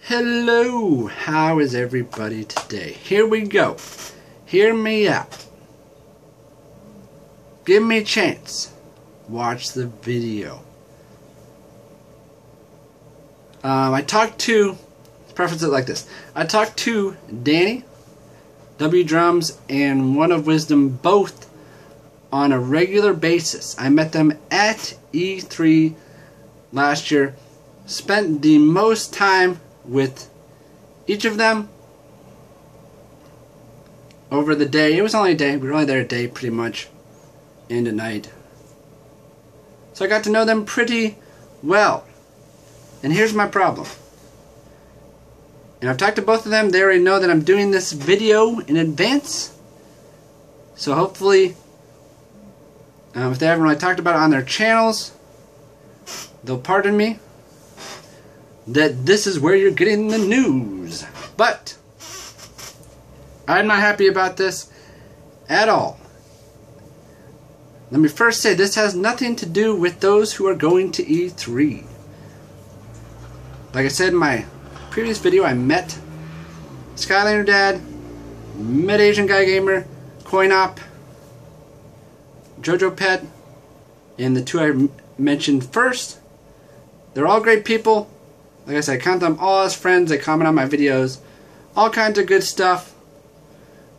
Hello, how is everybody today? Here we go. Hear me out. Give me a chance. Watch the video. Let's preface it like this. I talked to Danny, Wdrumz, and One of Wisdom both on a regular basis. I met them at E3 last year. Spent the most time with each of them over the day. It was only a day. We were only there a day pretty much, and a night. So I got to know them pretty well. And here's my problem. And I've talked to both of them. They already know that I'm doing this video in advance. So hopefully, if they haven't really talked about it on their channels, they'll pardon me that this is where you're getting the news. But I'm not happy about this at all. Let me first say this has nothing to do with those who are going to E3. Like I said in my previous video, I met SkylanderDad, met Asianguygamer, Coinoptv, Jojo Pet, and the two I mentioned first. They're all great people. Like I said, I count them all as friends. They comment on my videos. All kinds of good stuff.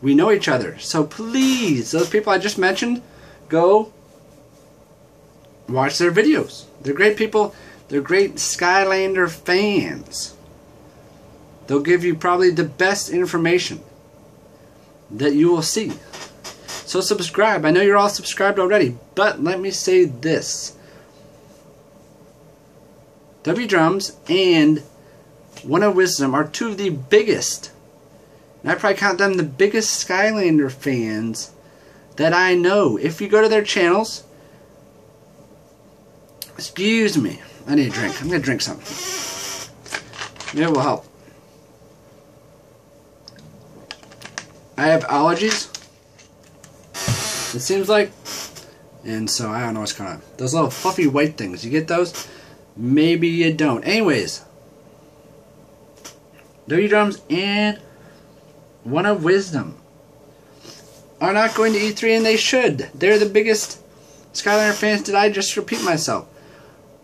We know each other. So please, those people I just mentioned, go watch their videos. They're great people. They're great Skylander fans. They'll give you probably the best information that you will see. So subscribe. I know you're all subscribed already, but let me say this. Wdrumz and One of Wisdom are two of the biggest, and I probably count them the biggest Skylander fans that I know. If you go to their channels, excuse me, I need a drink. I'm going to drink something. Maybe it will help. I have allergies, it seems like, and so I don't know what's going on. Those little fluffy white things, you get those? Maybe you don't. Anyways, Wdrumz and One of Wisdom are not going to E3, and they should. They're the biggest Skylander fans. Did I just repeat myself?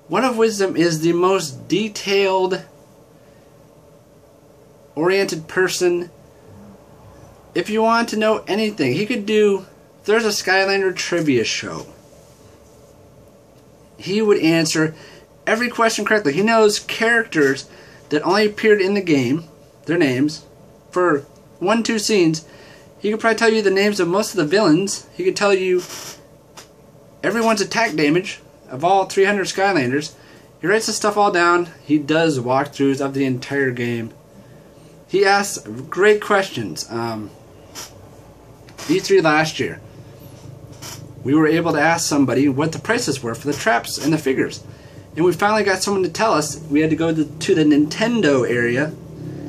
One of Wisdom is the most detailed oriented person. If you want to know anything, he could do, if there's a Skylander trivia show, he would answer every question correctly. He knows characters that only appeared in the game, their names, for 1-2 scenes. He could probably tell you the names of most of the villains. He could tell you everyone's attack damage of all 300 Skylanders. He writes this stuff all down. He does walkthroughs of the entire game. He asks great questions. E3 last year, we were able to ask somebody what the prices were for the traps and the figures. And we finally got someone to tell us. We had to go to the Nintendo area,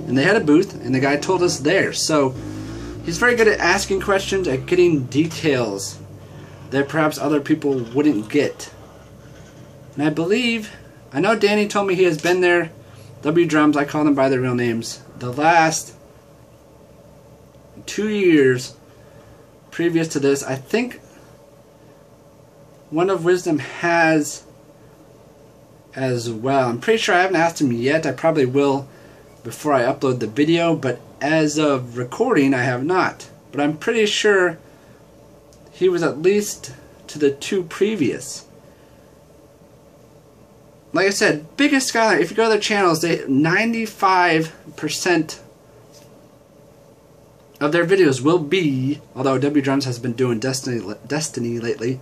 and they had a booth, and the guy told us there. So he's very good at asking questions, at getting details that perhaps other people wouldn't get. And I know Danny told me he has been there. Wdrumz, I call them by their real names, the last 2 years previous to this. I think One of Wisdom has as well. I'm pretty sure I haven't asked him yet. I probably will before I upload the video, but as of recording I have not. But I'm pretty sure he was at least to the two previous. Like I said, biggest Skylander. If you go to their channels, 95% of their videos will be, although Wdrumz has been doing Destiny lately,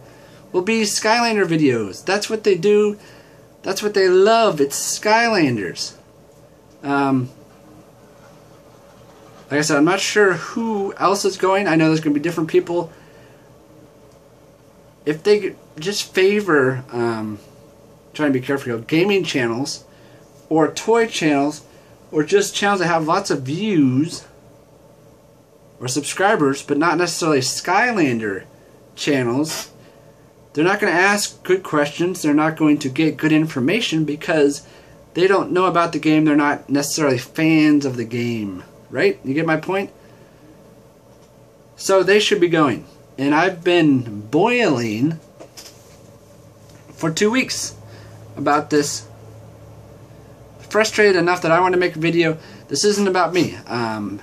will be Skylander videos. That's what they do. That's what they love. It's Skylanders. Like I said, I'm not sure who else is going. I know there's going to be different people. If they just favor, trying to be careful here, gaming channels, or toy channels, or just channels that have lots of views, or subscribers, but not necessarily Skylander channels, they're not going to ask good questions. They're not going to get good information because they don't know about the game. They're not necessarily fans of the game. Right? You get my point? So they should be going. And I've been boiling for 2 weeks about this. Frustrated enough that I want to make a video. This isn't about me. I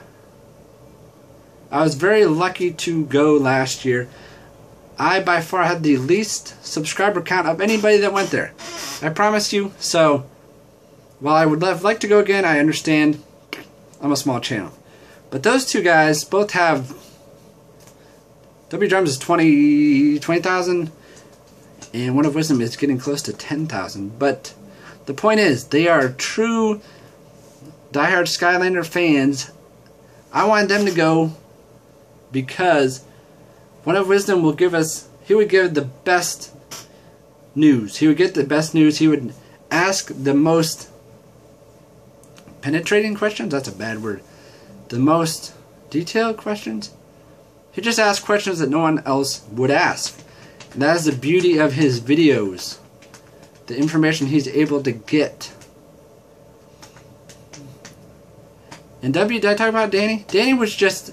was very lucky to go last year. I by far had the least subscriber count of anybody that went there. I promise you. So while I would like to go again, I understand I'm a small channel. But those two guys both have... Wdrumz is 20,000 and One of Wisdom is getting close to 10,000. But the point is, they are true diehard Skylander fans. I want them to go because One of Wisdom will give us... He would give the best news. He would get the best news. He would ask the most penetrating questions. That's a bad word. The most detailed questions. He just asks questions that no one else would ask. And that is the beauty of his videos. The information he's able to get. And did I talk about Danny? Danny was just...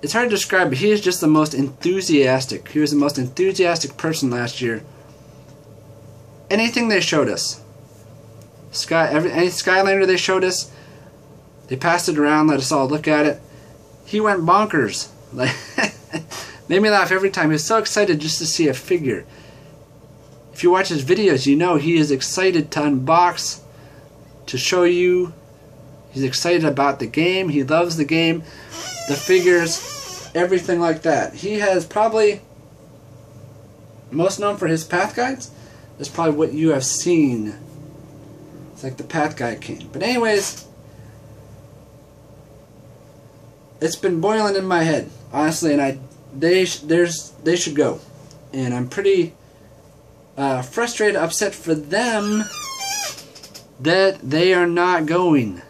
It's hard to describe, but he is just the most enthusiastic. He was the most enthusiastic person last year. Anything they showed us. Any Skylander they showed us, they passed it around, let us all look at it. He went bonkers. Like, made me laugh every time. He was so excited just to see a figure. If you watch his videos, you know he is excited to unbox, to show you. He's excited about the game. He loves the game, the figures, everything like that. He has probably most known for his path guides. That's probably what you have seen. It's like the path guide king. But anyways, it's been boiling in my head, honestly, and they should go. And I'm pretty frustrated, upset for them that they are not going.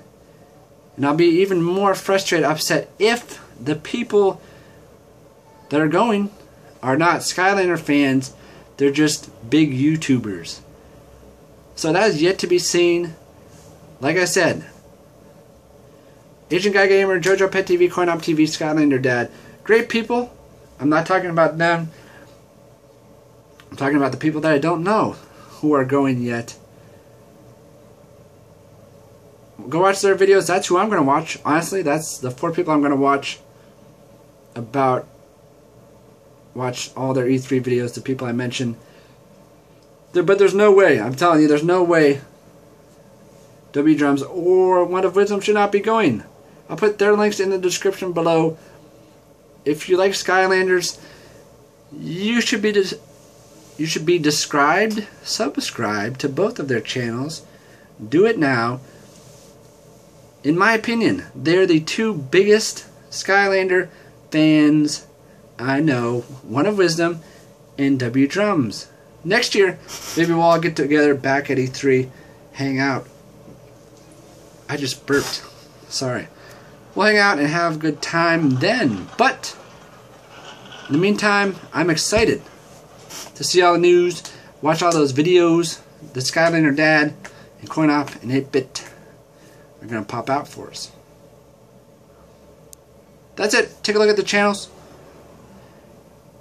And I'll be even more frustrated, upset if the people that are going are not Skylander fans. They're just big YouTubers. So that is yet to be seen. Like I said, Asianguygamer, JojoPetTV, Coinoptv, SkylanderDad. Great people. I'm not talking about them. I'm talking about the people that I don't know who are going yet. Go watch their videos. That's who I'm going to watch. Honestly, that's the 4 people I'm going to watch. Watch all their E3 videos, the people I mentioned. But there's no way, I'm telling you, there's no way Wdrumz or One of Wisdom should not be going. I'll put their links in the description below. If you like Skylanders, you should be subscribed to both of their channels. Do it now. In my opinion, they're the 2 biggest Skylander fans I know. One of Wisdom and Wdrumz. Next year, maybe we'll all get together back at E3, hang out. I just burped. Sorry. We'll hang out and have a good time then. But in the meantime, I'm excited to see all the news, watch all those videos. The SkylanderDad and Coinop and 8-Bit are going to pop out for us. That's it. Take a look at the channels.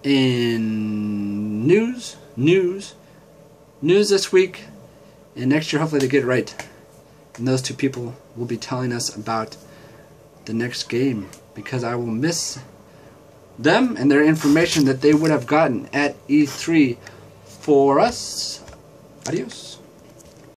In news this week, and next year hopefully they get it right. And those 2 people will be telling us about the next game, because I will miss them and their information that they would have gotten at E3 for us. Adios.